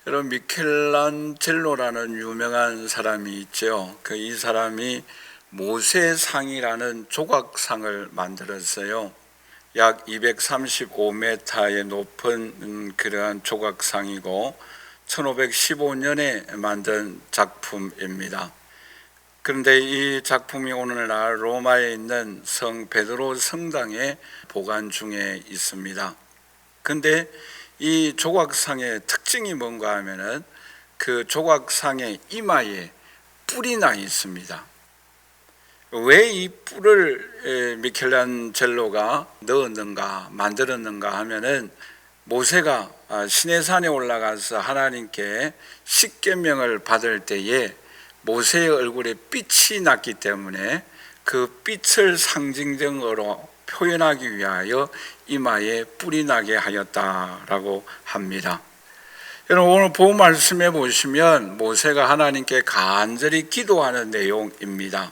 여러분, 미켈란젤로라는 유명한 사람이 있죠. 이 사람이 모세상이라는 조각상을 만들었어요. 약 235m의 높은 그러한 조각상이고 1515년에 만든 작품입니다. 그런데 이 작품이 오늘날 로마에 있는 성 베드로 성당에 보관 중에 있습니다. 근데 이 조각상의 특징이 뭔가 하면은 그 조각상의 이마에 뿔이 나 있습니다. 왜 이 뿔을 미켈란젤로가 넣었는가, 만들었는가 하면은 모세가 시내산에 올라가서 하나님께 십계명을 받을 때에 모세의 얼굴에 빛이 났기 때문에 그 빛을 상징적으로 표현하기 위하여 이마에 뿔이 나게 하였다라고 합니다. 여러분, 오늘 본 말씀에 보시면 모세가 하나님께 간절히 기도하는 내용입니다.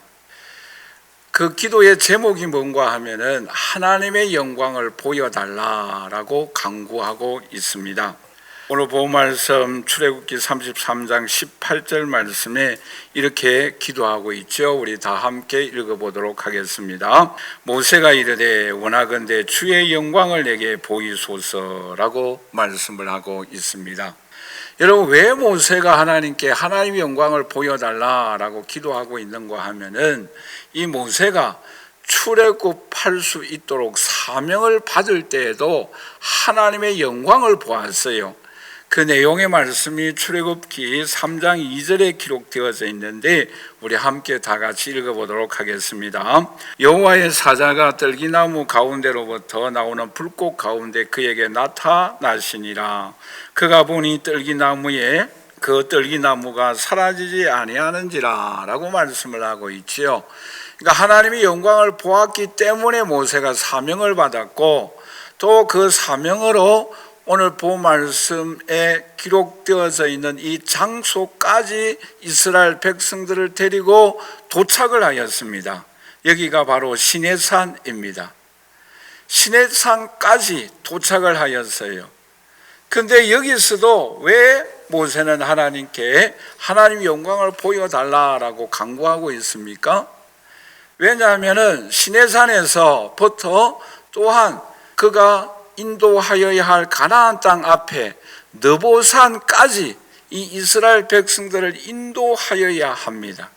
그 기도의 제목이 뭔가 하면은 하나님의 영광을 보여달라라고 간구하고 있습니다. 오늘 본 말씀 출애굽기 33장 18절 말씀에 이렇게 기도하고 있죠. 우리 다 함께 읽어보도록 하겠습니다. 모세가 이르되 원하건대 주의 영광을 내게 보이소서라고 말씀을 하고 있습니다. 여러분, 왜 모세가 하나님께 하나님의 영광을 보여달라라고 기도하고 있는가 하면은 이 모세가 출애굽할 수 있도록 사명을 받을 때에도 하나님의 영광을 보았어요. 그 내용의 말씀이 출애굽기 3장 2절에 기록되어져 있는데 우리 함께 다 같이 읽어보도록 하겠습니다. 여호와의 사자가 떨기나무 가운데로부터 나오는 불꽃 가운데 그에게 나타나시니라. 그가 보니 떨기나무에 그 떨기나무가 사라지지 아니하는지라 라고 말씀을 하고 있지요. 그러니까 하나님의 영광을 보았기 때문에 모세가 사명을 받았고 또 그 사명으로 오늘 본 말씀에 기록되어져 있는 이 장소까지 이스라엘 백성들을 데리고 도착을 하였습니다. 여기가 바로 시내산입니다. 시내산까지 도착을 하였어요. 근데 여기서도 왜 모세는 하나님께 하나님의 영광을 보여달라라고 간구하고 있습니까? 왜냐하면 시내산에서부터 또한 그가 인도하여야 할 가나안 땅 앞에 느보산까지 이 이스라엘 백성들을 인도하여야 합니다.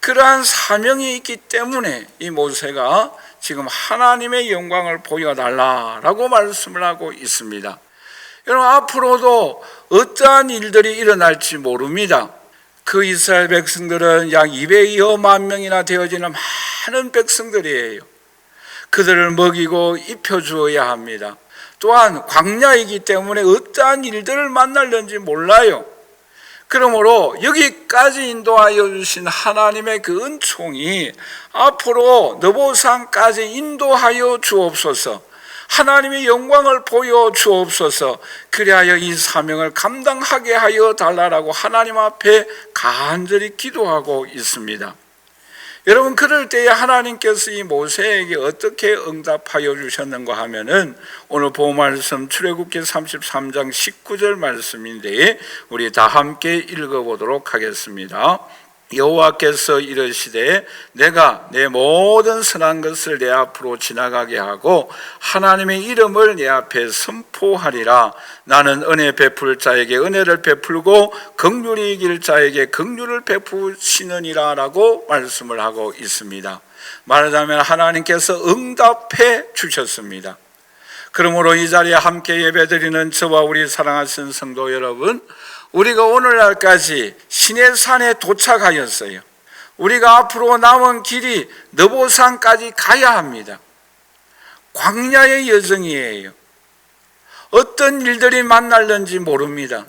그러한 사명이 있기 때문에 이 모세가 지금 하나님의 영광을 보여달라라고 말씀을 하고 있습니다. 여러분, 앞으로도 어떠한 일들이 일어날지 모릅니다. 그 이스라엘 백성들은 약 200여만 명이나 되어지는 많은 백성들이에요. 그들을 먹이고 입혀주어야 합니다. 또한 광야이기 때문에 어떠한 일들을 만날는지 몰라요. 그러므로 여기까지 인도하여 주신 하나님의 그 은총이 앞으로 느보산까지 인도하여 주옵소서. 하나님의 영광을 보여 주옵소서. 그리하여 이 사명을 감당하게 하여 달라고 하나님 앞에 간절히 기도하고 있습니다. 여러분, 그럴 때에 하나님께서 이 모세에게 어떻게 응답하여 주셨는가 하면은 오늘 본 말씀 출애굽기 33장 19절 말씀인데 우리 다 함께 읽어보도록 하겠습니다. 여호와께서 이르시되 내가 내 모든 선한 것을 내 앞으로 지나가게 하고 하나님의 이름을 내 앞에 선포하리라. 나는 은혜 베풀 자에게 은혜를 베풀고 긍휼히 이길 자에게 긍휼을 베푸시느니라 라고 말씀을 하고 있습니다. 말하자면 하나님께서 응답해 주셨습니다. 그러므로 이 자리에 함께 예배드리는 저와 우리 사랑하시는 성도 여러분, 우리가 오늘날까지 시내산에 도착하였어요. 우리가 앞으로 남은 길이 느보산까지 가야 합니다. 광야의 여정이에요. 어떤 일들이 만날는지 모릅니다.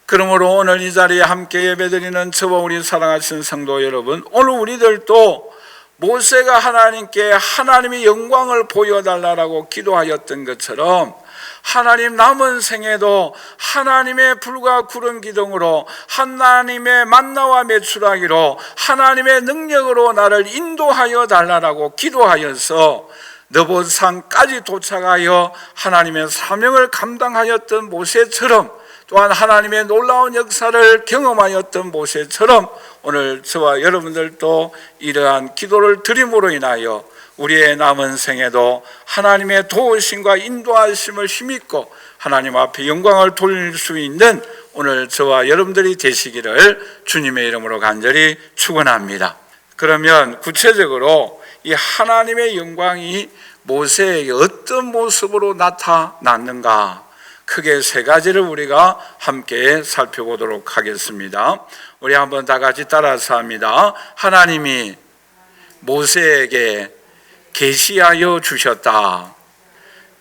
그러므로 오늘 이 자리에 함께 예배드리는 저와 우리 사랑하시는 성도 여러분, 오늘 우리들도 모세가 하나님께 하나님의 영광을 보여달라고 기도하였던 것처럼 하나님 남은 생에도 하나님의 불과 구름 기둥으로 하나님의 만나와 메추라기로 하나님의 능력으로 나를 인도하여 달라고 기도하여서 느보산까지 도착하여 하나님의 사명을 감당하였던 모세처럼 또한 하나님의 놀라운 역사를 경험하였던 모세처럼 오늘 저와 여러분들도 이러한 기도를 드림으로 인하여 우리의 남은 생에도 하나님의 도우심과 인도하심을 힘입고 하나님 앞에 영광을 돌릴 수 있는 오늘 저와 여러분들이 되시기를 주님의 이름으로 간절히 축원합니다. 그러면 구체적으로 이 하나님의 영광이 모세에게 어떤 모습으로 나타났는가, 크게 세 가지를 우리가 함께 살펴보도록 하겠습니다. 우리 한번 다 같이 따라서 합니다. 하나님이 모세에게 계시하여 주셨다.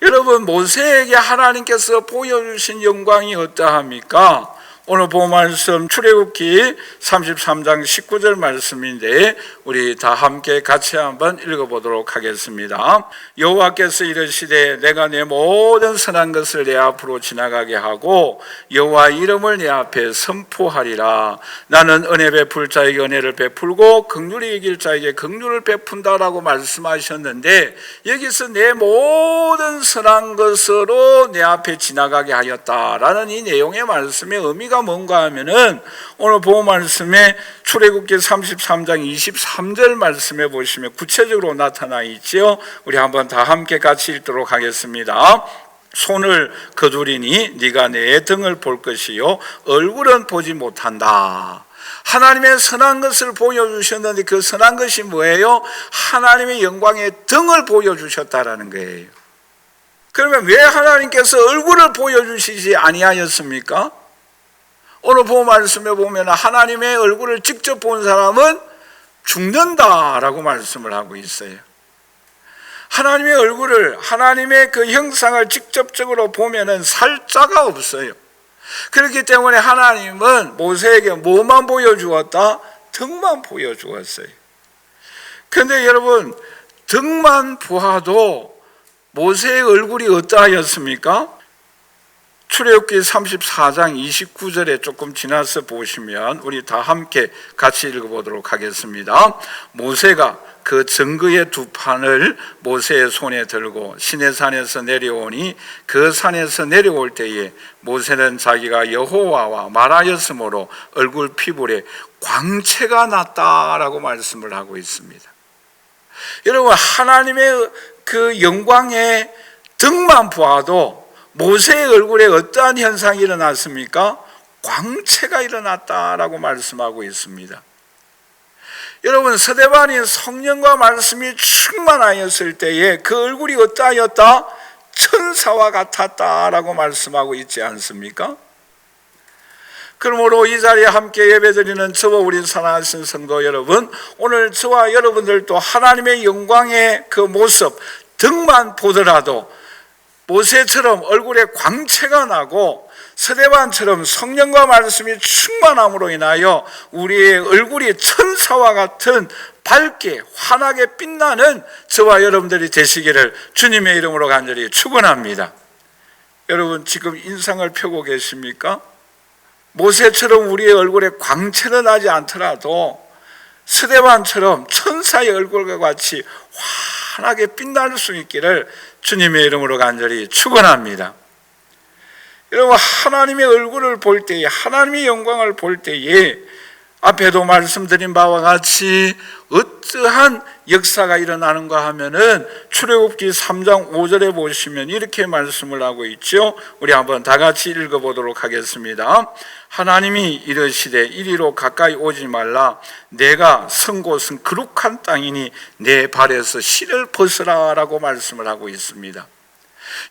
여러분, 모세에게 하나님께서 보여주신 영광이 어떠합니까? 오늘 본 말씀 출애굽기 33장 19절 말씀인데 우리 다 함께 같이 한번 읽어보도록 하겠습니다. 여호와께서 이르시되 내가 내 모든 선한 것을 내 앞으로 지나가게 하고 여호와 이름을 내 앞에 선포하리라. 나는 은혜 베풀 자에게 은혜를 베풀고 긍휼히 여길 자에게 긍휼을 베푼다라고 말씀하셨는데, 여기서 내 모든 선한 것으로 내 앞에 지나가게 하였다라는 이 내용의 말씀의 의미가 뭔가 하면은 오늘 본 말씀에 출애굽기 33장 23절 말씀에 보시면 구체적으로 나타나 있지요. 우리 한번 다 함께 같이 읽도록 하겠습니다. 손을 거두리니 네가 내 등을 볼 것이요 얼굴은 보지 못한다. 하나님의 선한 것을 보여주셨는데 그 선한 것이 뭐예요? 하나님의 영광의 등을 보여주셨다라는 거예요. 그러면 왜 하나님께서 얼굴을 보여주시지 아니하였습니까? 오늘 본 말씀에 보면 하나님의 얼굴을 직접 본 사람은 죽는다라고 말씀을 하고 있어요. 하나님의 얼굴을, 하나님의 그 형상을 직접적으로 보면은 살 자가 없어요. 그렇기 때문에 하나님은 모세에게 뭐만 보여주었다? 등만 보여주었어요. 그런데 여러분, 등만 보아도 모세의 얼굴이 어떠하였습니까? 출애굽기 34장 29절에 조금 지나서 보시면 우리 다 함께 같이 읽어보도록 하겠습니다. 모세가 그 증거의 두 판을 모세의 손에 들고 시내산에서 내려오니 그 산에서 내려올 때에 모세는 자기가 여호와와 말하였으므로 얼굴 피부에 광채가 났다라고 말씀을 하고 있습니다. 여러분, 하나님의 그 영광의 등만 보아도 모세의 얼굴에 어떠한 현상이 일어났습니까? 광채가 일어났다라고 말씀하고 있습니다. 여러분, 스데반이 성령과 말씀이 충만하였을 때에 그 얼굴이 어떠하였다? 천사와 같았다라고 말씀하고 있지 않습니까? 그러므로 이 자리에 함께 예배드리는 저와 우리 사랑하신 성도 여러분, 오늘 저와 여러분들도 하나님의 영광의 그 모습 등만 보더라도 모세처럼 얼굴에 광채가 나고 스데반처럼 성령과 말씀이 충만함으로 인하여 우리의 얼굴이 천사와 같은 밝게 환하게 빛나는 저와 여러분들이 되시기를 주님의 이름으로 간절히 축원합니다. 여러분, 지금 인상을 펴고 계십니까? 모세처럼 우리의 얼굴에 광채는 나지 않더라도 스데반처럼 천사의 얼굴과 같이 환하게 빛날 수 있기를 주님의 이름으로 간절히 축원합니다. 여러분, 하나님의 얼굴을 볼 때에, 하나님의 영광을 볼 때에 앞에도 말씀드린 바와 같이 어떠한 역사가 일어나는가 하면은 출애굽기 3장 5절에 보시면 이렇게 말씀을 하고 있죠. 우리 한번 다 같이 읽어보도록 하겠습니다. 하나님이 이르시되 이리로 가까이 오지 말라. 내가 선 곳은 거룩한 땅이니 내 발에서 실을 벗으라 라고 말씀을 하고 있습니다.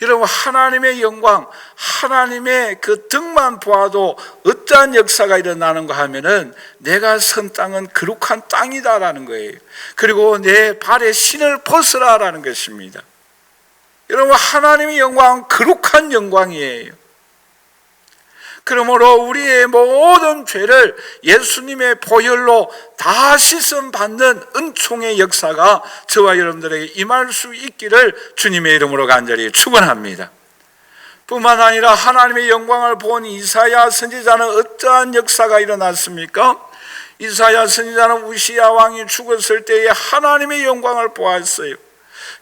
여러분, 하나님의 영광, 하나님의 그 등만 보아도 어떠한 역사가 일어나는가 하면은 내가 선 땅은 거룩한 땅이다라는 거예요. 그리고 내 발에 신을 벗으라라는 것입니다. 여러분, 하나님의 영광은 거룩한 영광이에요. 그러므로 우리의 모든 죄를 예수님의 보혈로 다 씻음 받는 은총의 역사가 저와 여러분들에게 임할 수 있기를 주님의 이름으로 간절히 축원합니다. 뿐만 아니라 하나님의 영광을 본 이사야 선지자는 어떠한 역사가 일어났습니까? 이사야 선지자는 우시야 왕이 죽었을 때에 하나님의 영광을 보았어요.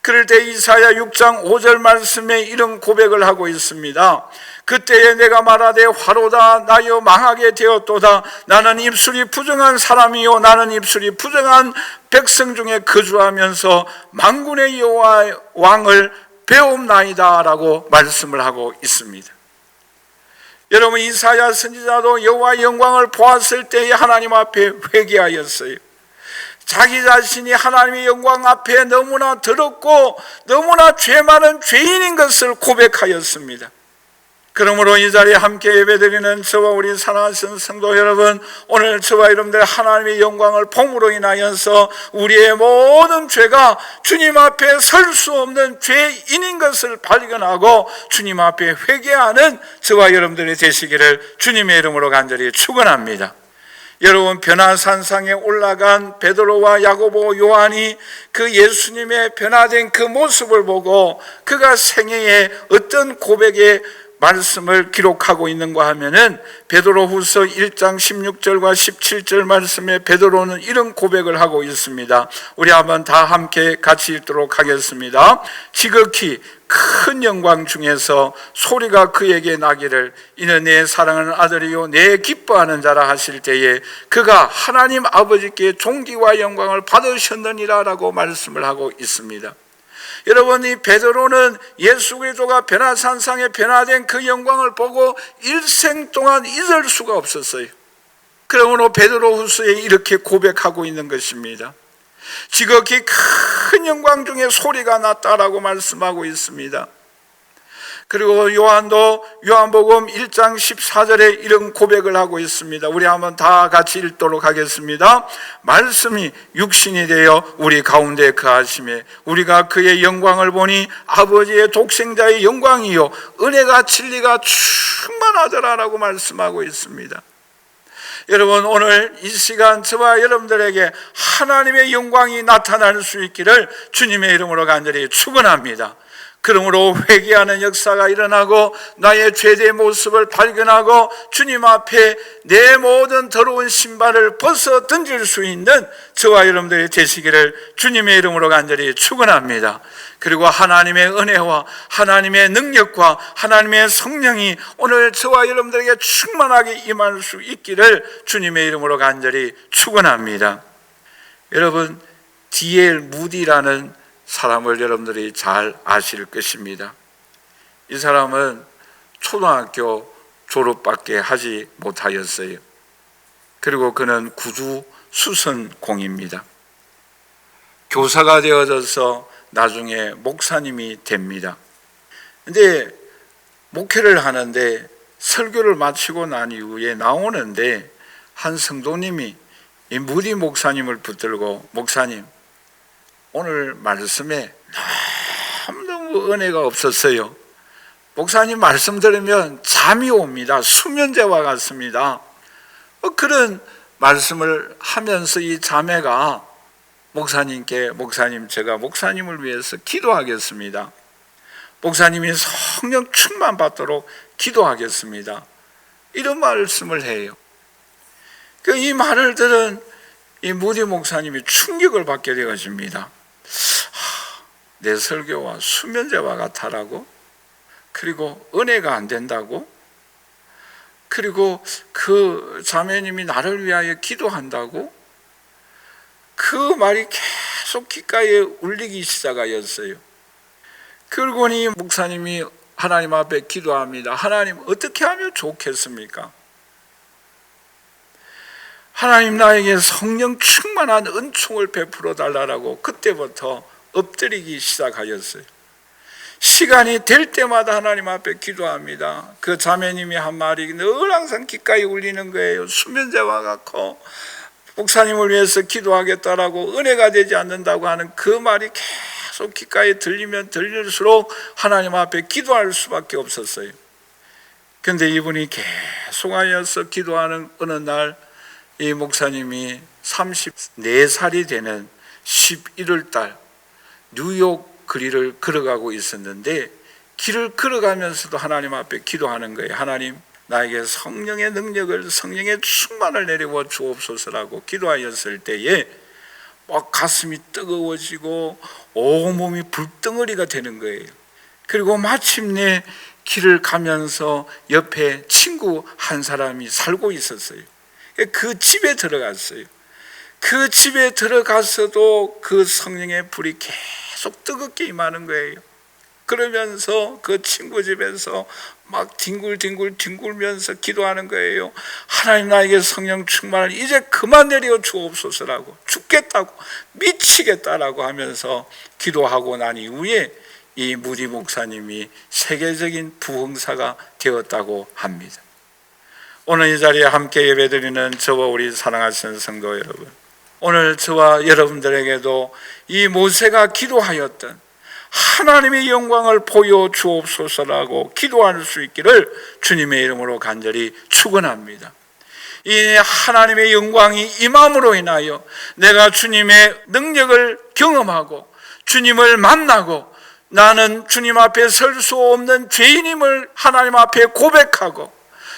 그럴 때 이사야 6장 5절 말씀에 이런 고백을 하고 있습니다. 그때에 내가 말하되 화로다 나여 망하게 되었도다. 나는 입술이 부정한 사람이요 나는 입술이 부정한 백성 중에 거주하면서 만군의 여호와 왕을 배움나이다 라고 말씀을 하고 있습니다. 여러분, 이사야 선지자도 여호와의 영광을 보았을 때에 하나님 앞에 회개하였어요. 자기 자신이 하나님의 영광 앞에 너무나 더럽고 너무나 죄 많은 죄인인 것을 고백하였습니다. 그러므로 이 자리에 함께 예배드리는 저와 우리 사랑하는 성도 여러분, 오늘 저와 여러분들 하나님의 영광을 봄으로 인하여서 우리의 모든 죄가 주님 앞에 설 수 없는 죄인인 것을 발견하고 주님 앞에 회개하는 저와 여러분들이 되시기를 주님의 이름으로 간절히 축원합니다. 여러분, 변화산상에 올라간 베드로와 야고보, 요한이 그 예수님의 변화된 그 모습을 보고 그가 생애에 어떤 고백의 말씀을 기록하고 있는가 하면은 베드로후서 1장 16절과 17절 말씀에 베드로는 이런 고백을 하고 있습니다. 우리 한번 다 함께 같이 읽도록 하겠습니다. 지극히 큰 영광 중에서 소리가 그에게 나기를 이는 내 사랑하는 아들이요 내 기뻐하는 자라 하실 때에 그가 하나님 아버지께 존귀와 영광을 받으셨느니라 라고 말씀을 하고 있습니다. 여러분, 이 베드로는 예수 그리스도가 변화산상에 변화된 그 영광을 보고 일생 동안 잊을 수가 없었어요. 그러므로 베드로후서에 이렇게 고백하고 있는 것입니다. 지극히 큰 영광 중에 소리가 났다라고 말씀하고 있습니다. 그리고 요한도 요한복음 1장 14절에 이런 고백을 하고 있습니다. 우리 한번 다 같이 읽도록 하겠습니다. 말씀이 육신이 되어 우리 가운데 거하심에 우리가 그의 영광을 보니 아버지의 독생자의 영광이요 은혜가 진리가 충만하더라라고 말씀하고 있습니다. 여러분, 오늘 이 시간 저와 여러분들에게 하나님의 영광이 나타날 수 있기를 주님의 이름으로 간절히 축원합니다. 그러므로 회개하는 역사가 일어나고 나의 죄의 모습을 발견하고 주님 앞에 내 모든 더러운 신발을 벗어 던질 수 있는 저와 여러분들이 되시기를 주님의 이름으로 간절히 축원합니다. 그리고 하나님의 은혜와 하나님의 능력과 하나님의 성령이 오늘 저와 여러분들에게 충만하게 임할 수 있기를 주님의 이름으로 간절히 축원합니다. 여러분, D.L. 무디라는 사람을 여러분들이 잘 아실 것입니다. 이 사람은 초등학교 졸업밖에 하지 못하였어요. 그리고 그는 구주 수선공입니다. 교사가 되어져서 나중에 목사님이 됩니다. 근데 목회를 하는데 설교를 마치고 난 이후에 나오는데 한 성도님이 이 무디 목사님을 붙들고 목사님, 오늘 말씀에 너무 은혜가 없었어요. 목사님 말씀 들으면 잠이 옵니다. 수면제와 같습니다. 그런 말씀을 하면서 이 자매가 목사님께 목사님, 제가 목사님을 위해서 기도하겠습니다. 목사님이 성령 충만 받도록 기도하겠습니다. 이런 말씀을 해요. 이 말을 들은 이 무디 목사님이 충격을 받게 되어집니다. 내 설교와 수면제와 같아라고? 그리고 은혜가 안 된다고? 그리고 그 자매님이 나를 위하여 기도한다고? 그 말이 계속 귓가에 울리기 시작하였어요. 그러고니 목사님이 하나님 앞에 기도합니다. 하나님, 어떻게 하면 좋겠습니까? 하나님, 나에게 성령 충만한 은총을 베풀어 달라고 그때부터 엎드리기 시작하였어요. 시간이 될 때마다 하나님 앞에 기도합니다. 그 자매님이 한 말이 늘 항상 귓가에 울리는 거예요. 수면제와 같고 목사님을 위해서 기도하겠다라고 은혜가 되지 않는다고 하는 그 말이 계속 귓가에 들리면 들릴수록 하나님 앞에 기도할 수밖에 없었어요. 그런데 이분이 계속하여서 기도하는 어느 날 이 목사님이 34살이 되는 11월 달 뉴욕 거리를 걸어가고 있었는데 길을 걸어가면서도 하나님 앞에 기도하는 거예요. 하나님, 나에게 성령의 능력을, 성령의 충만을 내려와 주옵소서라고 기도하였을 때에 막 가슴이 뜨거워지고 온몸이 불덩어리가 되는 거예요. 그리고 마침내 길을 가면서 옆에 친구 한 사람이 살고 있었어요. 그 집에 들어갔어요. 그 집에 들어가서도 그 성령의 불이 계속 뜨겁게 임하는 거예요. 그러면서 그 친구 집에서 막 뒹굴면서 기도하는 거예요. 하나님, 나에게 성령 충만을 이제 그만 내려 주옵소서라고, 죽겠다고, 미치겠다라고 하면서 기도하고 난 이후에 이 무디 목사님이 세계적인 부흥사가 되었다고 합니다. 오늘 이 자리에 함께 예배드리는 저와 우리 사랑하시는 성도 여러분, 오늘 저와 여러분들에게도 이 모세가 기도하였던 하나님의 영광을 보여주옵소서라고 기도할 수 있기를 주님의 이름으로 간절히 축원합니다. 이 하나님의 영광이 임함으로 인하여 내가 주님의 능력을 경험하고 주님을 만나고 나는 주님 앞에 설 수 없는 죄인임을 하나님 앞에 고백하고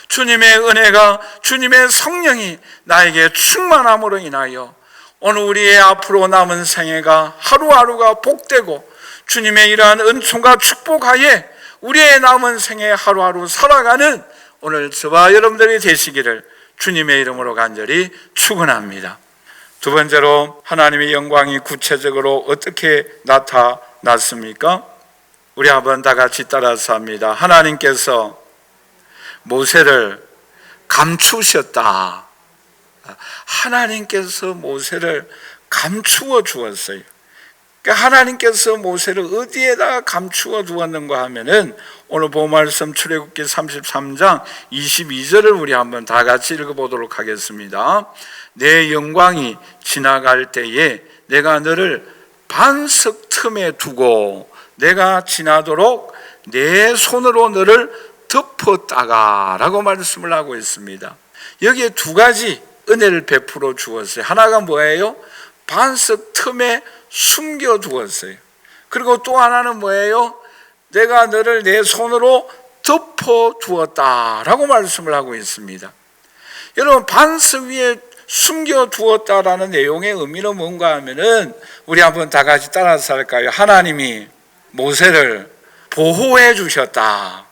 주님의 은혜가, 주님의 성령이 나에게 충만함으로 인하여 오늘 우리의 앞으로 남은 생애가 하루하루가 복되고 주님의 이러한 은총과 축복하에 우리의 남은 생애 하루하루 살아가는 오늘 저와 여러분들이 되시기를 주님의 이름으로 간절히 축원합니다. 두 번째로 하나님의 영광이 구체적으로 어떻게 나타났습니까? 우리 한번 다 같이 따라서 합니다. 하나님께서 모세를 감추셨다. 하나님께서 모세를 감추어 주었어요. 그러니까 하나님께서 모세를 어디에다가 감추어 두었는가 하면은 오늘 본 말씀 출애굽기 33장 22절을 우리 한번 다 같이 읽어보도록 하겠습니다. 내 영광이 지나갈 때에 내가 너를 반석 틈에 두고 내가 지나도록 내 손으로 너를 덮었다가 라고 말씀을 하고 있습니다. 여기에 두 가지 은혜를 베풀어 주었어요. 하나가 뭐예요? 반석 틈에 숨겨 두었어요. 그리고 또 하나는 뭐예요? 내가 너를 내 손으로 덮어 두었다라고 말씀을 하고 있습니다. 여러분, 반석 위에 숨겨 두었다라는 내용의 의미는 뭔가 하면은 우리 한번 다 같이 따라서 할까요? 하나님이 모세를 보호해 주셨다.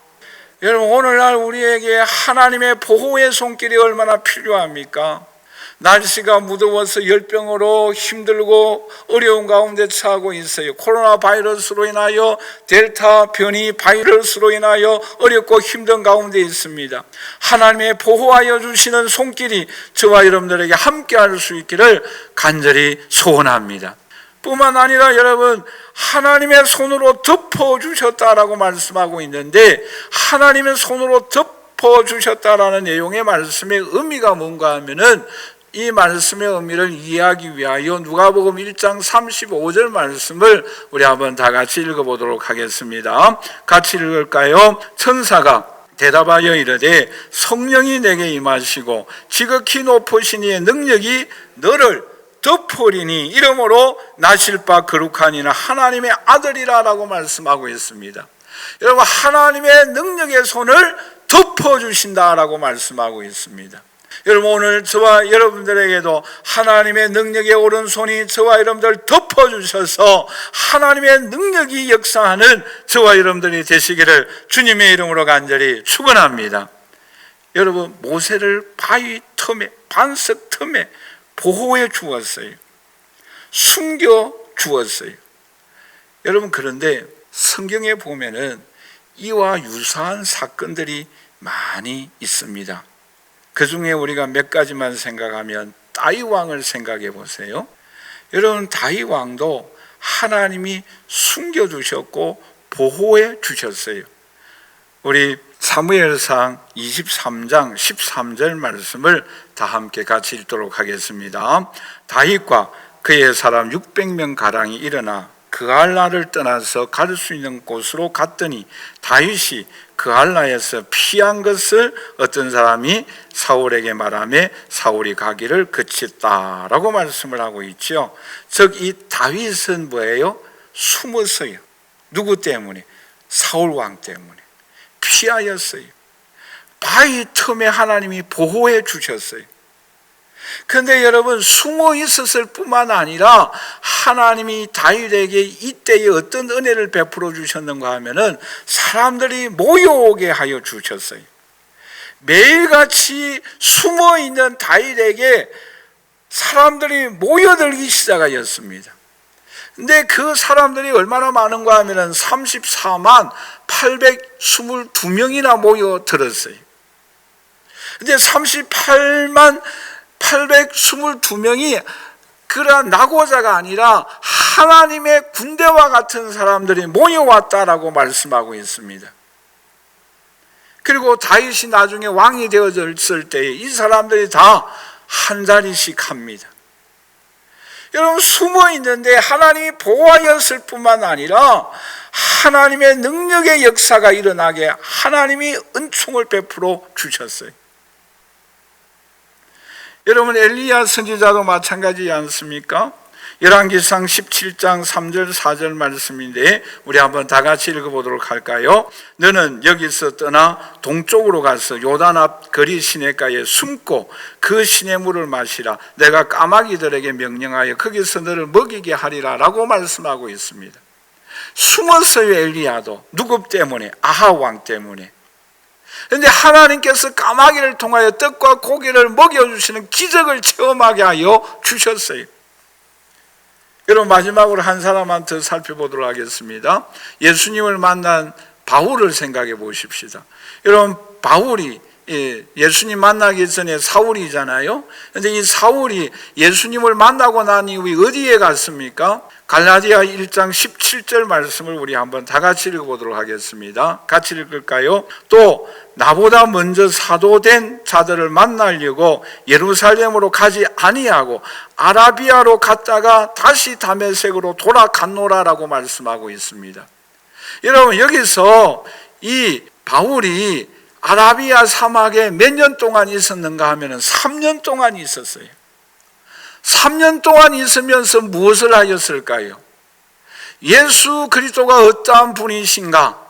여러분, 오늘날 우리에게 하나님의 보호의 손길이 얼마나 필요합니까? 날씨가 무더워서 열병으로 힘들고 어려운 가운데 처하고 있어요. 코로나 바이러스로 인하여 델타 변이 바이러스로 인하여 어렵고 힘든 가운데 있습니다. 하나님의 보호하여 주시는 손길이 저와 여러분들에게 함께할 수 있기를 간절히 소원합니다. 뿐만 아니라 여러분, 하나님의 손으로 덮어주셨다라고 말씀하고 있는데 하나님의 손으로 덮어주셨다라는 내용의 말씀의 의미가 뭔가 하면은 이 말씀의 의미를 이해하기 위하여 누가복음 1장 35절 말씀을 우리 한번 다 같이 읽어보도록 하겠습니다. 같이 읽을까요? 천사가 대답하여 이르되 성령이 내게 임하시고 지극히 높으신 이의 능력이 너를 덮으리니 이러므로 나실 바 거룩한 이는 하나님의 아들이라라고 말씀하고 있습니다. 여러분, 하나님의 능력의 손을 덮어주신다라고 말씀하고 있습니다. 여러분, 오늘 저와 여러분들에게도 하나님의 능력의 오른손이 저와 여러분들 덮어주셔서 하나님의 능력이 역사하는 저와 여러분들이 되시기를 주님의 이름으로 간절히 축원합니다. 여러분, 모세를 바위 틈에, 반석 틈에 보호해 주었어요. 숨겨 주었어요. 여러분, 그런데 성경에 보면은 이와 유사한 사건들이 많이 있습니다. 그 중에 우리가 몇 가지만 생각하면 다윗 왕을 생각해 보세요. 여러분, 다윗 왕도 하나님이 숨겨주셨고 보호해 주셨어요. 우리 사무엘상 23장 13절 말씀을 다 함께 같이 읽도록 하겠습니다. 다윗과 그의 사람 600명 가량이 일어나 그알라를 떠나서 갈 수 있는 곳으로 갔더니 다윗이 그알라에서 피한 것을 어떤 사람이 사울에게 말하며 사울이 가기를 그쳤다라고 말씀을 하고 있죠. 즉 이 다윗은 뭐예요? 숨었어요. 누구 때문에? 사울 왕 때문에 피하였어요. 바위 틈에 하나님이 보호해 주셨어요. 그런데 여러분, 숨어 있었을 뿐만 아니라 하나님이 다윗에게 이때에 어떤 은혜를 베풀어 주셨는가 하면은 사람들이 모여오게 하여 주셨어요. 매일같이 숨어 있는 다윗에게 사람들이 모여들기 시작하였습니다. 근데 그 사람들이 얼마나 많은가 하면은 34만 822명이나 모여들었어요. 근데 38만 822명이 그러한 낙오자가 아니라 하나님의 군대와 같은 사람들이 모여왔다라고 말씀하고 있습니다. 그리고 다윗이 나중에 왕이 되어졌을 때에 이 사람들이 다 한 자리씩 합니다. 여러분, 숨어 있는데 하나님이 보호하였을 뿐만 아니라 하나님의 능력의 역사가 일어나게 하나님이 은총을 베풀어 주셨어요. 여러분, 엘리야 선지자도 마찬가지지 않습니까? 열왕기상 17장 3절 4절 말씀인데 우리 한번 다 같이 읽어보도록 할까요? 너는 여기서 떠나 동쪽으로 가서 요단 앞 거리 시냇가에 숨고 그 시냇물을 마시라. 내가 까마귀들에게 명령하여 거기서 너를 먹이게 하리라 라고 말씀하고 있습니다. 숨었어요. 엘리야도. 누구 때문에? 아합 왕 때문에. 그런데 하나님께서 까마귀를 통하여 떡과 고기를 먹여주시는 기적을 체험하게 하여 주셨어요. 여러분, 마지막으로 한 사람만 더 살펴보도록 하겠습니다. 예수님을 만난 바울을 생각해 보십시다. 여러분, 바울이 예수님 만나기 전에 사울이잖아요. 그런데 이 사울이 예수님을 만나고 난 이후에 어디에 갔습니까? 갈라디아 1장 17절 말씀을 우리 한번 다 같이 읽어보도록 하겠습니다. 같이 읽을까요? 또 나보다 먼저 사도된 자들을 만나려고 예루살렘으로 가지 아니하고 아라비아로 갔다가 다시 다메섹으로 돌아갔노라라고 말씀하고 있습니다. 여러분, 여기서 이 바울이 아라비아 사막에 몇 년 동안 있었는가 하면 3년 동안 있었어요. 3년 동안 있으면서 무엇을 하였을까요? 예수 그리스도가 어떠한 분이신가?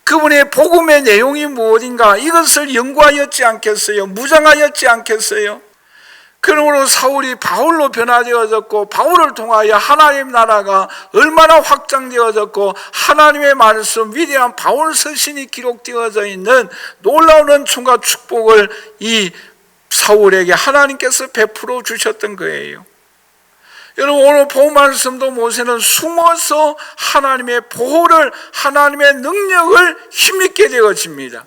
그분의 복음의 내용이 무엇인가? 이것을 연구하였지 않겠어요? 무장하였지 않겠어요? 그러므로 사울이 바울로 변화되어졌고 바울을 통하여 하나님 나라가 얼마나 확장되어졌고 하나님의 말씀, 위대한 바울 서신이 기록되어져 있는 놀라운 은총과 축복을 이 사울에게 하나님께서 베풀어 주셨던 거예요. 여러분, 오늘 본 말씀도 모세는 숨어서 하나님의 보호를, 하나님의 능력을 힘있게 되어집니다.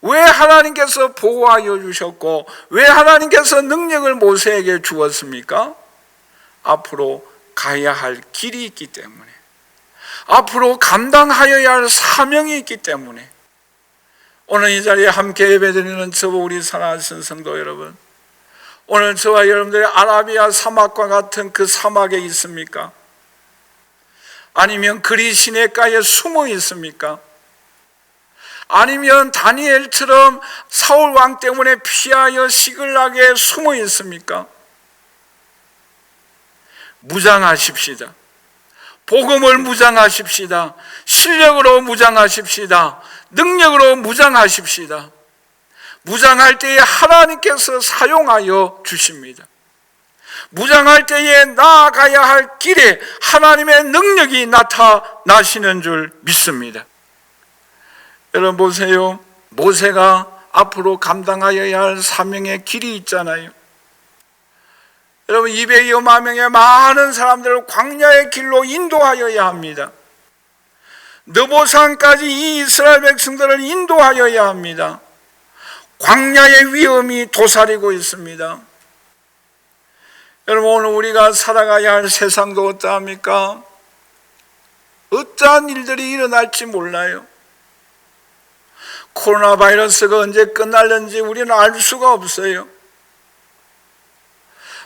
왜 하나님께서 보호하여 주셨고 왜 하나님께서 능력을 모세에게 주었습니까? 앞으로 가야 할 길이 있기 때문에, 앞으로 감당하여야 할 사명이 있기 때문에. 오늘 이 자리에 함께 예배드리는 저와 우리 사랑하는 성도 여러분, 오늘 저와 여러분들이 아라비아 사막과 같은 그 사막에 있습니까? 아니면 그리 시냇가에 숨어 있습니까? 아니면 다니엘처럼 사울 왕 때문에 피하여 시글락에 숨어 있습니까? 무장하십시다. 복음을 무장하십시다. 실력으로 무장하십시다. 능력으로 무장하십시다. 무장할 때에 하나님께서 사용하여 주십니다. 무장할 때에 나아가야 할 길에 하나님의 능력이 나타나시는 줄 믿습니다. 여러분 보세요. 모세가 앞으로 감당하여야 할 사명의 길이 있잖아요. 여러분, 200여만 명의 많은 사람들을 광야의 길로 인도하여야 합니다. 느보산까지 이 이스라엘 백성들을 인도하여야 합니다. 광야의 위험이 도사리고 있습니다. 여러분, 오늘 우리가 살아가야 할 세상도 어떠합니까? 어떠한 일들이 일어날지 몰라요. 코로나 바이러스가 언제 끝날는지 우리는 알 수가 없어요.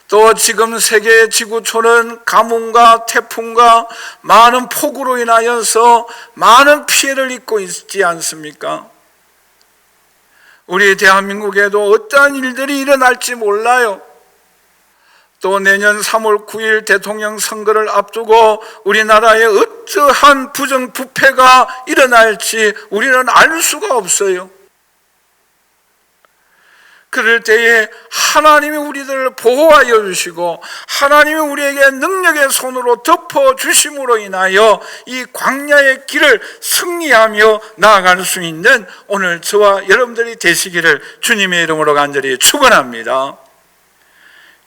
또 지금 세계 지구촌은 가뭄과 태풍과 많은 폭우로 인하여서 많은 피해를 입고 있지 않습니까? 우리 대한민국에도 어떠한 일들이 일어날지 몰라요. 또 내년 3월 9일 대통령 선거를 앞두고 우리나라에 어떠한 부정부패가 일어날지 우리는 알 수가 없어요. 그럴 때에 하나님이 우리들을 보호하여 주시고 하나님이 우리에게 능력의 손으로 덮어 주심으로 인하여 이 광야의 길을 승리하며 나아갈 수 있는 오늘 저와 여러분들이 되시기를 주님의 이름으로 간절히 축원합니다.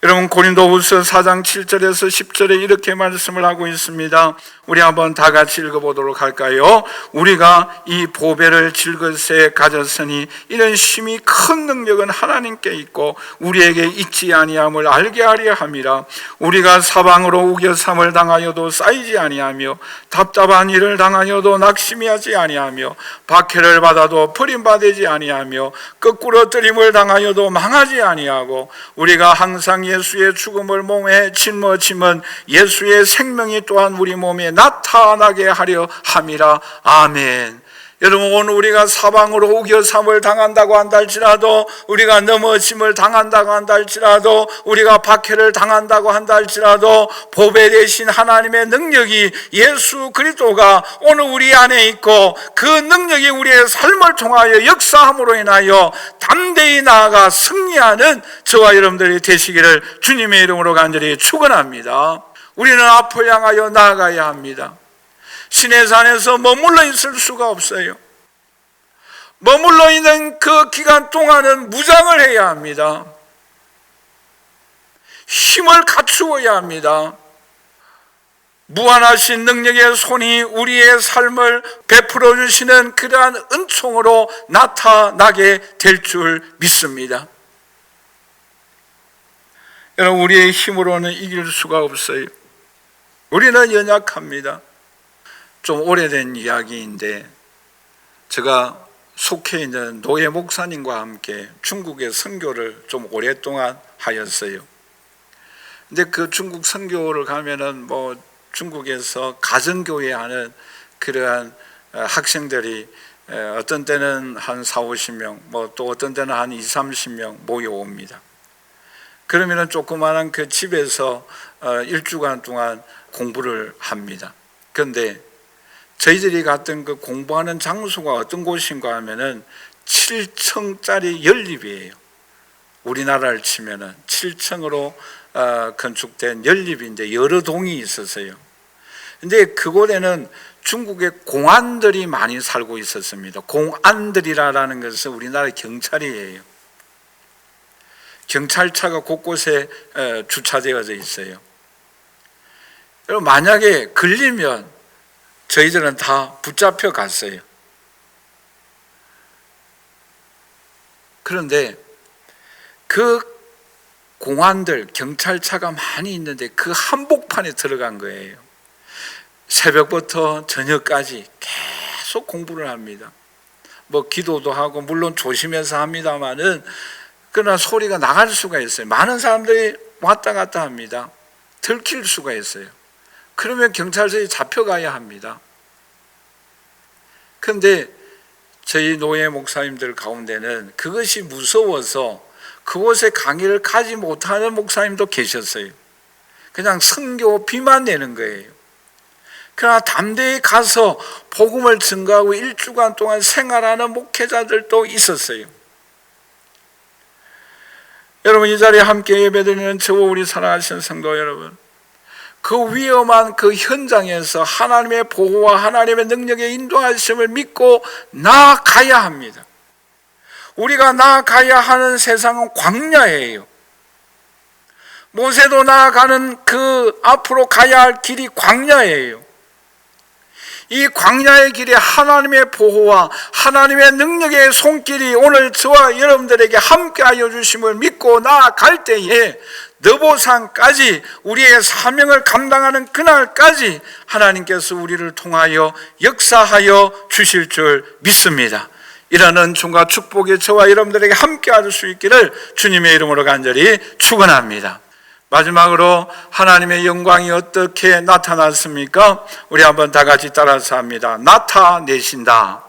여러분, 고린도후서 4장 7절에서 10절에 이렇게 말씀을 하고 있습니다. 우리 한번 다 같이 읽어보도록 할까요? 우리가 이 보배를 질것에 가졌으니 이런 심히 큰 능력은 하나님께 있고 우리에게 있지 아니함을 알게 하려 함이라. 우리가 사방으로 우겨삼을 당하여도 쌓이지 아니하며 답답한 일을 당하여도 낙심하지 아니하며 박해를 받아도 버림받지 아니하며 거꾸로 뜨림을 당하여도 망하지 아니하고 우리가 항상 예수의 죽음을 몸에 짊어짐은 예수의 생명이 또한 우리 몸에 나타나게 하려 함이라. 아멘. 여러분, 오늘 우리가 사방으로 우겨삼을 당한다고 한다 할지라도, 우리가 넘어짐을 당한다고 한다 할지라도, 우리가 박해를 당한다고 한다 할지라도 보배 되신 하나님의 능력이 예수 그리스도가 오늘 우리 안에 있고 그 능력이 우리의 삶을 통하여 역사함으로 인하여 담대히 나아가 승리하는 저와 여러분들이 되시기를 주님의 이름으로 간절히 축원합니다. 우리는 앞을 향하여 나아가야 합니다. 시내산에서 머물러 있을 수가 없어요. 머물러 있는 그 기간 동안은 무장을 해야 합니다. 힘을 갖추어야 합니다. 무한하신 능력의 손이 우리의 삶을 베풀어 주시는 그러한 은총으로 나타나게 될 줄 믿습니다. 여러분, 우리의 힘으로는 이길 수가 없어요. 우리는 연약합니다. 좀 오래된 이야기인데, 제가 속해 있는 노예 목사님과 함께 중국에 선교를 좀 오랫동안 하였어요. 근데 그 중국 선교를 가면은 중국에서 가정교회 하는 그러한 학생들이 어떤 때는 한 40-50명, 또 어떤 때는 한 20-30명 모여옵니다. 그러면은 조그마한 그 집에서 1주간 동안 공부를 합니다. 그런데 저희들이 갔던 그 공부하는 장소가 어떤 곳인가 하면은 7층짜리 연립이에요. 우리나라를 치면은 7층으로 건축된 연립인데 여러 동이 있었어요. 근데 그곳에는 중국의 공안들이 많이 살고 있었습니다. 공안들이라는 것은 우리나라 경찰이에요. 경찰차가 곳곳에 주차되어져 있어요. 여러분, 만약에 걸리면 저희들은 다 붙잡혀 갔어요. 그런데 그 공안들, 경찰차가 많이 있는데 그 한복판에 들어간 거예요. 새벽부터 저녁까지 계속 공부를 합니다. 기도도 하고 물론 조심해서 합니다만은 그러나 소리가 나갈 수가 있어요. 많은 사람들이 왔다 갔다 합니다. 들킬 수가 있어요. 그러면 경찰서에 잡혀가야 합니다. 그런데 저희 노예 목사님들 가운데는 그것이 무서워서 그곳에 강의를 가지 못하는 목사님도 계셨어요. 그냥 선교비만 내는 거예요. 그러나 담대히 가서 복음을 증거하고 1주간 동안 생활하는 목회자들도 있었어요. 여러분, 이 자리에 함께 예배드리는 저와 우리 사랑하시는 성도 여러분, 그 위험한 그 현장에서 하나님의 보호와 하나님의 능력의 인도하심을 믿고 나아가야 합니다. 우리가 나아가야 하는 세상은 광야예요. 모세도 나아가는 그 앞으로 가야 할 길이 광야예요. 이 광야의 길에 하나님의 보호와 하나님의 능력의 손길이 오늘 저와 여러분들에게 함께하여 주심을 믿고 나아갈 때에 너보산까지 우리의 사명을 감당하는 그날까지 하나님께서 우리를 통하여 역사하여 주실 줄 믿습니다. 이런 은총과 축복이 저와 여러분들에게 함께할 수 있기를 주님의 이름으로 간절히 축원합니다. 마지막으로 하나님의 영광이 어떻게 나타났습니까? 우리 한번 다 같이 따라서 합니다. 나타내신다.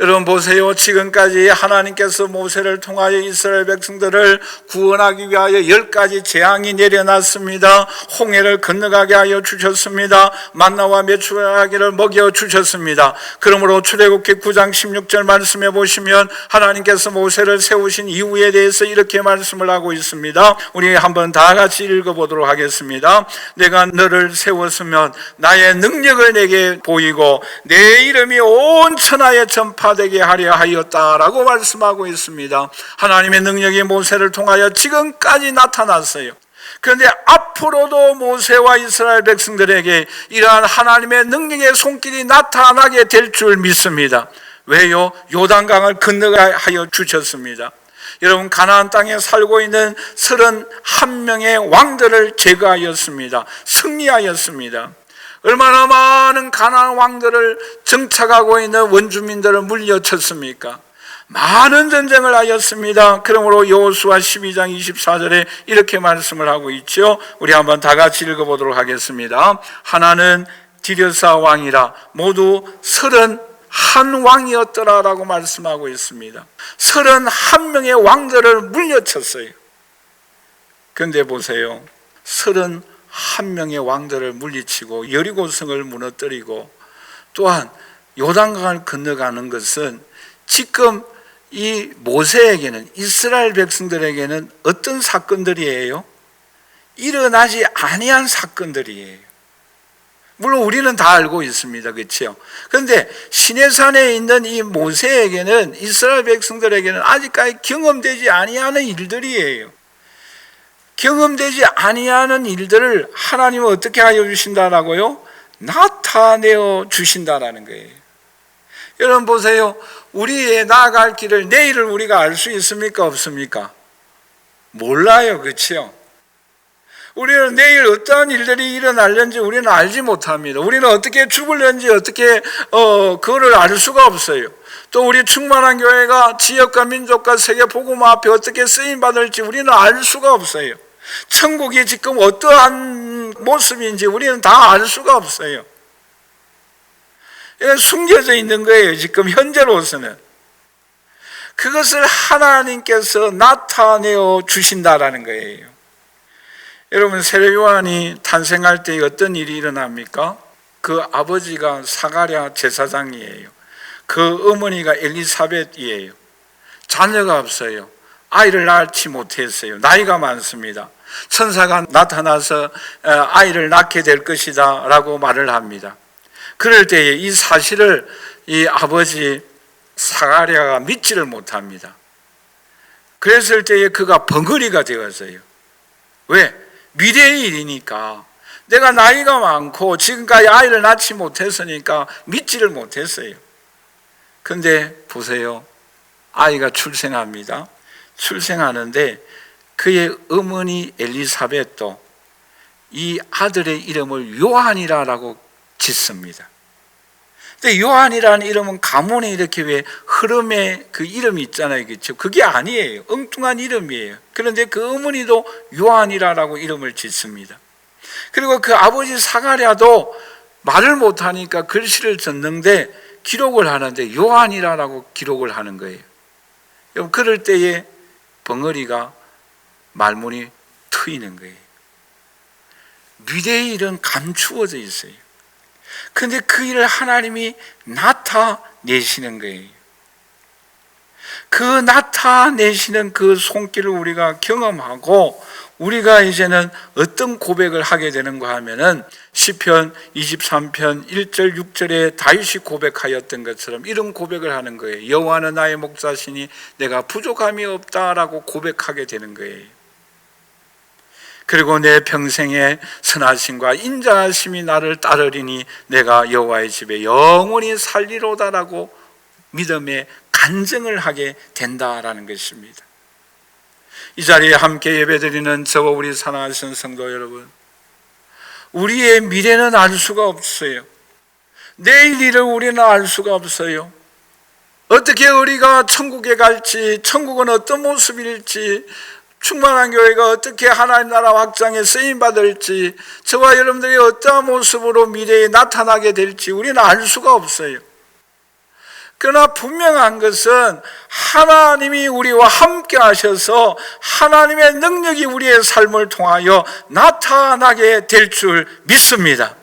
여러분 보세요. 지금까지 하나님께서 모세를 통하여 이스라엘 백성들을 구원하기 위하여 10가지 재앙이 내려놨습니다. 홍해를 건너가게 하여 주셨습니다. 만나와 메추라기를 먹여 주셨습니다. 그러므로 출애굽기 9장 16절 말씀해 보시면 하나님께서 모세를 세우신 이유에 대해서 이렇게 말씀을 하고 있습니다. 우리 한번 다 같이 읽어보도록 하겠습니다. 내가 너를 세웠으면 나의 능력을 내게 보이고 내 이름이 온 천하에 전파되게 하려 하였다라고 말씀하고 있습니다. 하나님의 능력이 모세를 통하여 지금까지 나타났어요. 그런데 앞으로도 모세와 이스라엘 백성들에게 이러한 하나님의 능력의 손길이 나타나게 될 줄 믿습니다. 왜요? 요단강을 건너가게 하여 주셨습니다. 여러분, 가나안 땅에 살고 있는 31명의 왕들을 제거하였습니다. 승리하였습니다. 얼마나 많은 가나안 왕들을 정착하고 있는 원주민들을 물려쳤습니까? 많은 전쟁을 하였습니다. 그러므로 여호수아 12장 24절에 이렇게 말씀을 하고 있죠. 우리 한번 다 같이 읽어보도록 하겠습니다. 하나는 디르사 왕이라 모두 31왕이었더라 라고 말씀하고 있습니다. 31명의 왕들을 물려쳤어요. 그런데 보세요. 31명의 왕들을 물리치고 여리고성을 무너뜨리고 또한 요단강을 건너가는 것은 지금 이 모세에게는, 이스라엘 백성들에게는 어떤 사건들이에요? 일어나지 아니한 사건들이에요. 물론 우리는 다 알고 있습니다. 그렇죠? 그런데 시내산에 있는 이 모세에게는, 이스라엘 백성들에게는 아직까지 경험되지 아니하는 일들이에요. 경험되지 아니하는 일들을 하나님은 어떻게 하여 주신다라고요? 나타내어 주신다라는 거예요. 여러분 보세요. 우리의 나아갈 길을, 내일을 우리가 알 수 있습니까? 없습니까? 몰라요. 그렇죠? 우리는 내일 어떠한 일들이 일어날는지 우리는 알지 못합니다. 우리는 어떻게 죽을는지 어떻게 그거를 알 수가 없어요. 또 우리 충만한 교회가 지역과 민족과 세계 복음 앞에 어떻게 쓰임 받을지 우리는 알 수가 없어요. 천국이 지금 어떠한 모습인지 우리는 다 알 수가 없어요. 이건 숨겨져 있는 거예요. 지금 현재로서는. 그것을 하나님께서 나타내어 주신다라는 거예요. 여러분, 세례 요한이 탄생할 때 어떤 일이 일어납니까? 그 아버지가 사가랴 제사장이에요. 그 어머니가 엘리사벳이에요. 자녀가 없어요. 아이를 낳지 못했어요. 나이가 많습니다. 천사가 나타나서 아이를 낳게 될 것이다 라고 말을 합니다. 그럴 때에 이 사실을 이 아버지 사가랴가 믿지를 못합니다. 그랬을 때에 그가 벙어리가 되었어요. 왜? 미래의 일이니까. 내가 나이가 많고 지금까지 아이를 낳지 못했으니까 믿지를 못했어요. 그런데 보세요. 아이가 출생합니다. 출생하는데 그의 어머니 엘리사벳도 이 아들의 이름을 요한이라고 짓습니다. 근데 요한이라는 이름은 가문에 이렇게 왜 흐름의 그 이름이 있잖아요. 그렇죠? 그게 아니에요. 엉뚱한 이름이에요. 그런데 그 어머니도 요한이라고 이름을 짓습니다. 그리고 그 아버지 사가랴도 말을 못하니까 글씨를 썼는데 기록을 하는데 요한이라고 기록을 하는 거예요. 그럴 때에 벙어리가 말문이 트이는 거예요. 미래의 일은 감추어져 있어요. 그런데 그 일을 하나님이 나타내시는 거예요. 그 나타내시는 그 손길을 우리가 경험하고 우리가 이제는 어떤 고백을 하게 되는가 하면은 시편 23편 1절 6절에 다윗이 고백하였던 것처럼 이런 고백을 하는 거예요. 여호와는 나의 목자시니 내가 부족함이 없다라고 고백하게 되는 거예요. 그리고 내 평생의 선하심과 인자하심이 나를 따르리니 내가 여호와의 집에 영원히 살리로다라고 믿음의 간증을 하게 된다라는 것입니다. 이 자리에 함께 예배드리는 저와 우리 사랑하시는 성도 여러분, 우리의 미래는 알 수가 없어요. 내일 일을 우리는 알 수가 없어요. 어떻게 우리가 천국에 갈지, 천국은 어떤 모습일지, 충만한 교회가 어떻게 하나님 나라 확장에 쓰임받을지, 저와 여러분들이 어떠한 모습으로 미래에 나타나게 될지 우리는 알 수가 없어요. 그러나 분명한 것은 하나님이 우리와 함께 하셔서 하나님의 능력이 우리의 삶을 통하여 나타나게 될 줄 믿습니다.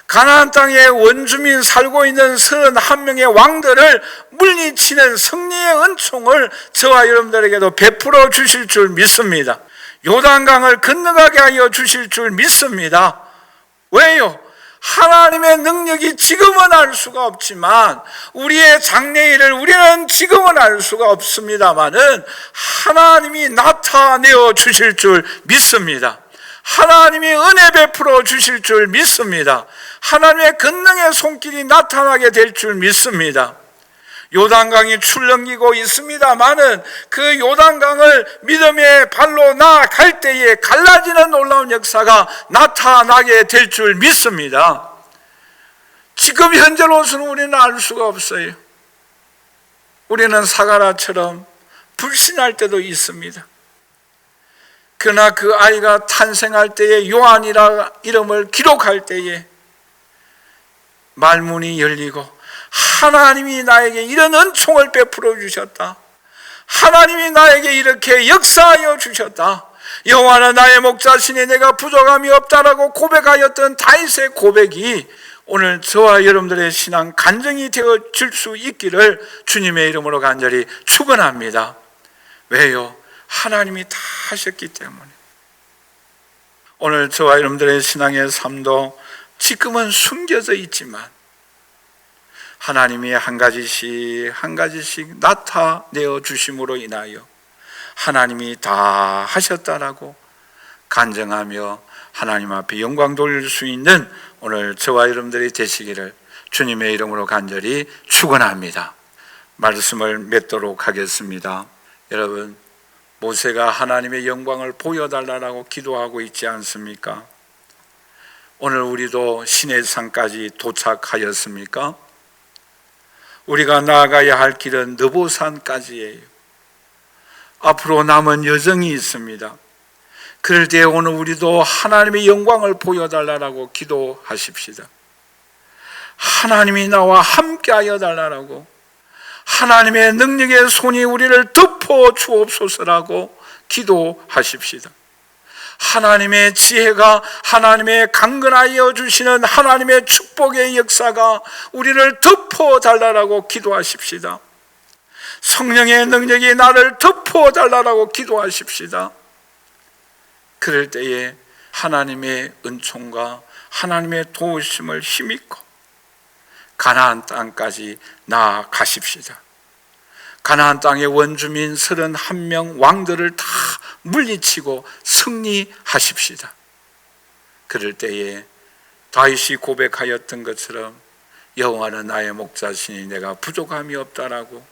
가나안 땅에 원주민 살고 있는 31명의 왕들을 물리치는 승리의 은총을 저와 여러분들에게도 베풀어 주실 줄 믿습니다. 요단강을 건너가게 하여 주실 줄 믿습니다. 왜요? 하나님의 능력이 지금은 알 수가 없지만 우리의 장래일을 우리는 지금은 알 수가 없습니다마는 하나님이 나타내어 주실 줄 믿습니다. 하나님이 은혜 베풀어 주실 줄 믿습니다. 하나님의 권능의 손길이 나타나게 될 줄 믿습니다. 요단강이 출렁이고 있습니다마는 그 요단강을 믿음의 발로 나아갈 때에 갈라지는 놀라운 역사가 나타나게 될 줄 믿습니다. 지금 현재로서는 우리는 알 수가 없어요. 우리는 사가랴처럼 불신할 때도 있습니다. 그러나 그 아이가 탄생할 때에 요한이라 이름을 기록할 때에 말문이 열리고 하나님이 나에게 이런 은총을 베풀어 주셨다. 하나님이 나에게 이렇게 역사하여 주셨다. 여호와는 나의 목자시니 내가 부족함이 없다라고 고백하였던 다윗의 고백이 오늘 저와 여러분들의 신앙 간증이 되어질 수 있기를 주님의 이름으로 간절히 축원합니다. 왜요? 하나님이 다 하셨기 때문에. 오늘 저와 여러분들의 신앙의 삶도 지금은 숨겨져 있지만 하나님이 한 가지씩 나타내어 주심으로 인하여 하나님이 다 하셨다라고 간증하며 하나님 앞에 영광 돌릴 수 있는 오늘 저와 여러분들이 되시기를 주님의 이름으로 간절히 축원합니다. 말씀을 맺도록 하겠습니다. 여러분, 모세가 하나님의 영광을 보여달라고 기도하고 있지 않습니까? 오늘 우리도 시내산까지 도착하였습니까? 우리가 나아가야 할 길은 느보산까지예요. 앞으로 남은 여정이 있습니다. 그럴 때 오늘 우리도 하나님의 영광을 보여달라고 기도하십시다. 하나님이 나와 함께하여 달라고, 하나님의 능력의 손이 우리를 덮어 주옵소서라고 기도하십시다. 하나님의 지혜가, 하나님의 강건하여 주시는 하나님의 축복의 역사가 우리를 덮어 달라고 기도하십시다. 성령의 능력이 나를 덮어 달라고 기도하십시다. 그럴 때에 하나님의 은총과 하나님의 도우심을 힘입고 가나안 땅까지 나아가십시다. 가나안 땅의 원주민 31명 왕들을 다 물리치고 승리하십시다. 그럴 때에 다윗이 고백하였던 것처럼 여호와는 나의 목자시니 내가 부족함이 없다라고,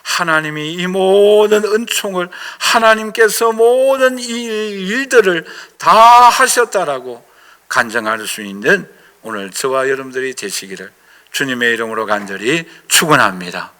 하나님이 이 모든 은총을, 하나님께서 모든 일들을 다 하셨다라고 간증할 수 있는 오늘 저와 여러분들이 되시기를 주님의 이름으로 간절히 축원합니다.